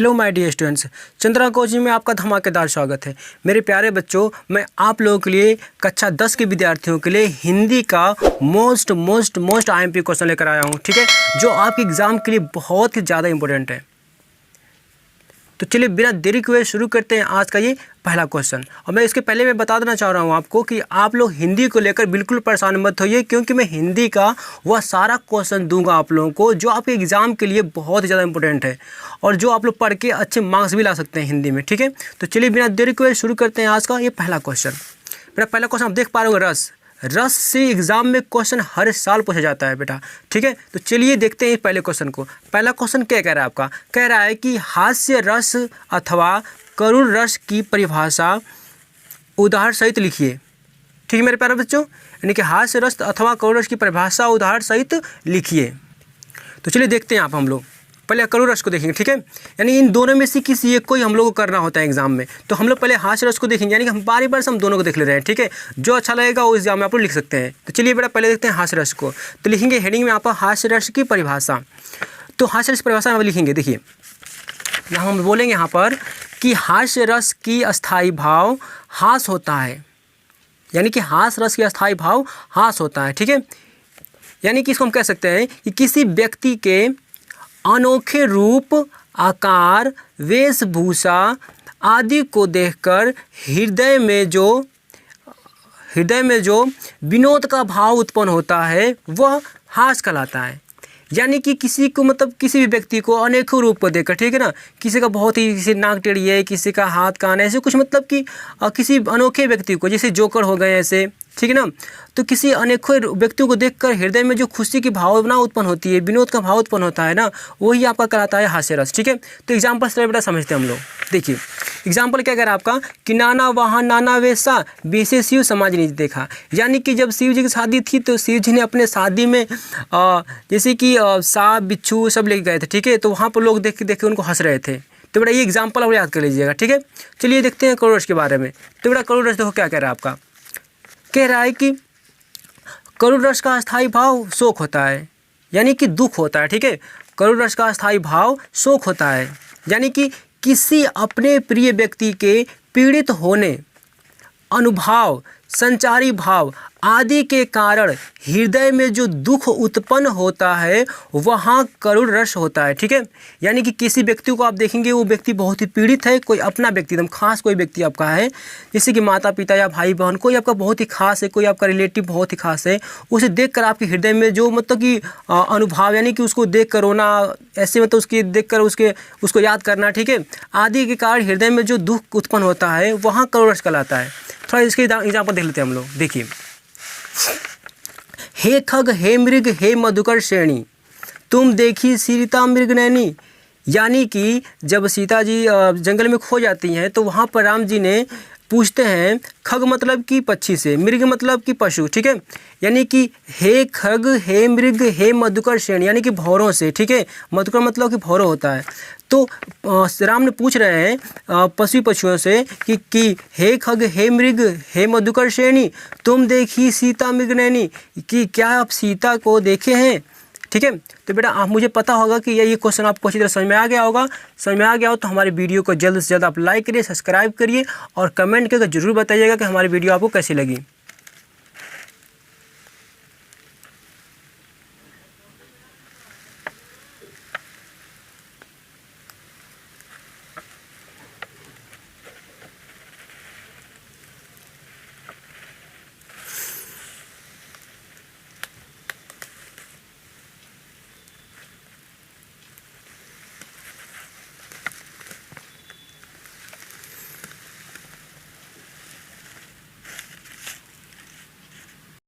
Hello my dear students, Chandra coaching में आपका धमाकेदार स्वागत है। मेरे प्यारे बच्चों, मैं आप लोगों के लिए कक्षा 10 के विद्यार्थियों के लिए हिंदी का मोस्ट आईएमपी क्वेश्चन लेकर आया हूँ, ठीक है, जो आपके एग्ज़ाम के लिए बहुत ही ज़्यादा इंपॉर्टेंट है। तो चलिए बिना देरी के शुरू करते हैं आज का ये पहला क्वेश्चन। और मैं इसके पहले मैं बता देना चाह रहा हूँ आपको कि आप लोग हिंदी को लेकर बिल्कुल परेशान मत होइए, क्योंकि मैं हिंदी का वह सारा क्वेश्चन दूंगा आप लोगों को जो आपके एग्ज़ाम के लिए बहुत ही ज़्यादा इंपॉर्टेंट है और जो आप लोग पढ़ के अच्छे मार्क्स भी ला सकते हैं हिंदी में, ठीक है। तो चलिए बिना देरी के शुरू करते हैं आज का ये पहला क्वेश्चन। मेरा पहला क्वेश्चन आप देख पा रहे हो, रस से एग्ज़ाम में क्वेश्चन हर साल पूछा जाता है बेटा, ठीक है। तो चलिए देखते हैं पहले क्वेश्चन को। पहला क्वेश्चन क्या कह रहा है आपका, कह रहा है कि हास्य रस अथवा करुण रस की परिभाषा उदाहरण सहित लिखिए, ठीक है मेरे प्यारे बच्चों, यानी कि हास्य रस अथवा करुण रस की परिभाषा उदाहरण सहित लिखिए। तो चलिए देखते हैं हम लोग पहले करुण रस को देखेंगे, ठीक है। यानी इन दोनों में से किसी एक को ही हम लोग को करना होता है एग्जाम में। तो हम लोग पहले हास्य रस को देखेंगे, यानी कि हम बारी बार से हम दोनों को देख ले रहे हैं, ठीक है। जो अच्छा लगेगा वो एग्जाम में आप लोग लिख सकते हैं। तो चलिए बेटा पहले देखते हैं हास्य रस को। तो लिखेंगे हेडिंग में आप हास्य रस की परिभाषा। तो हास्य रस की परिभाषा हम लिखेंगे, देखिए यहाँ हम बोलेंगे यहाँ पर कि हास्य रस की अस्थायी भाव हास होता है, यानी कि हास्य रस की अस्थायी भाव हास होता है, ठीक है। यानी कि इसको हम कह सकते हैं कि किसी व्यक्ति के अनोखे रूप, आकार, वेशभूषा आदि को देखकर हृदय में जो विनोद का भाव उत्पन्न होता है वह हास कहलाता है। यानी कि किसी को मतलब किसी भी व्यक्ति को अनेकों रूप को देखकर, ठीक है ना, किसी का बहुत ही किसी नाक टेढ़ी है, किसी का हाथ कान ऐसे कुछ, मतलब कि किसी अनोखे व्यक्ति को, जैसे जोकर हो गए ऐसे, ठीक है ना। तो किसी अनेकों व्यक्तियों को देखकर हृदय में जो खुशी की भावना उत्पन्न होती है, विनोद का भाव उत्पन्न होता है ना, वही आपका कहलाता है हास्य रस, ठीक है। तो एग्जाम्पल से बेटा समझते हैं हम लोग। देखिए एग्जाम्पल क्या कह रहा है आपका कि नाना वहाँ नाना वैसा वैसे शिव समाज ने देखा। यानी कि जब शिव जी की शादी थी तो शिव जी ने अपने शादी में जैसे कि सांप बिच्छू सब लेके गए थे, ठीक है। तो वहाँ पर लोग देख के उनको हंस रहे थे। तो बेटा ये एग्जाम्पल आप याद कर लीजिएगा, ठीक है। चलिए देखते हैं करुण रस के बारे में। तो बेटा करुण रस देखो क्या कह रहा है आपका, कह रहा है कि करुण रस का अस्थायी भाव शोक होता है, यानी कि दुख होता है, ठीक है। करुण रस का अस्थायी भाव शोक होता है, यानी कि किसी अपने प्रिय व्यक्ति के पीड़ित होने, अनुभाव, संचारी भाव आदि के कारण हृदय में जो दुख उत्पन्न होता है वहाँ करुण रस होता है, ठीक है। यानी कि किसी व्यक्ति को आप देखेंगे वो व्यक्ति बहुत ही पीड़ित है, कोई अपना व्यक्ति एकदम खास कोई व्यक्ति आपका है, जैसे कि माता पिता या भाई बहन, कोई आपका बहुत ही खास है, कोई आपका रिलेटिव बहुत ही खास है, उसे देखकर आपके हृदय में जो मतलब कि अनुभव, यानी कि उसको देख कर रोना ऐसे, मतलब उसकी देख कर उसको याद करना, ठीक है, आदि के कारण हृदय में जो दुख उत्पन्न होता है वहाँ करुण रस कहलाता है। थोड़ा इसके एग्जाम्पल देख लेते हैं हम लोग। देखिए हे खग हे मृग हे मधुकर श्रेणी तुम देखी सीता मृग नैनी। यानी कि जब सीता जी जंगल में खो जाती हैं तो वहाँ पर राम जी ने पूछते हैं, खग मतलब कि पक्षी से, मृग मतलब कि पशु, ठीक है। यानी कि हे खग हे मृग हे मधुकर श्रेणी, यानी कि भौरों से, ठीक है। मधुकर मतलब कि भौरों होता है। तो राम ने पूछ रहे हैं पशुओं से कि हे खग हे मृग हे मधुकर श्रेणी तुम देखी सीता मृग नैनी, कि क्या आप सीता को देखे हैं, ठीक है। तो बेटा आप मुझे पता होगा कि ये क्वेश्चन आपको अच्छी तरह समझ में आ गया होगा। समझ में आ गया हो तो हमारे वीडियो को जल्द से जल्द आप लाइक करिए, सब्सक्राइब करिए और कमेंट करके जरूर बताइएगा कि हमारी वीडियो आपको कैसी लगी।